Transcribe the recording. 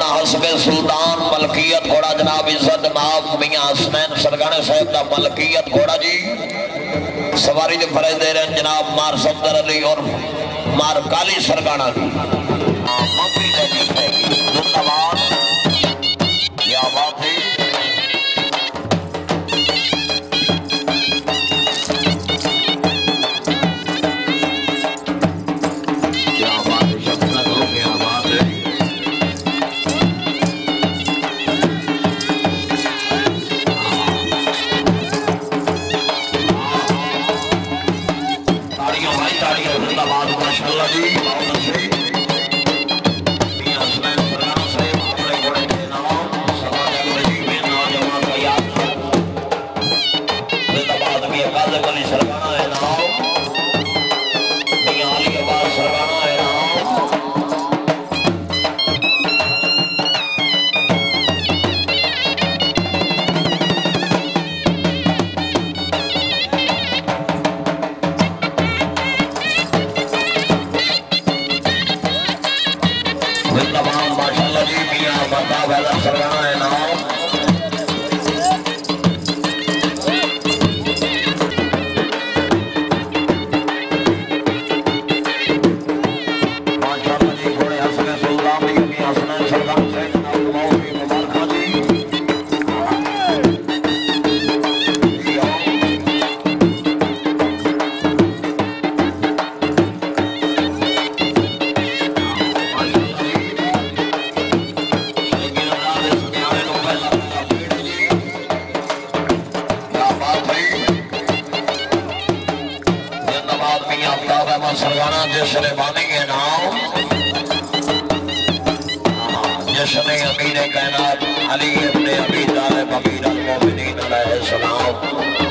सरगाना हस्बे सुल्तान मलकियत घोड़ा जनाब इज्जत माफ मियां as-9 सरगाने साहब का मलकियत घोड़ा जी सवारी जो फरेज दे रहे हैं जनाब मार सफदर अली और मार काली सरगाना की मम्मी जिंदाबाद क्या बात है सरगाना जशन बानी के नाम जशन अमीर कायनात अली इब्ने अबी तालिब अमीर अल-मोमिनीन अलैहि सलाम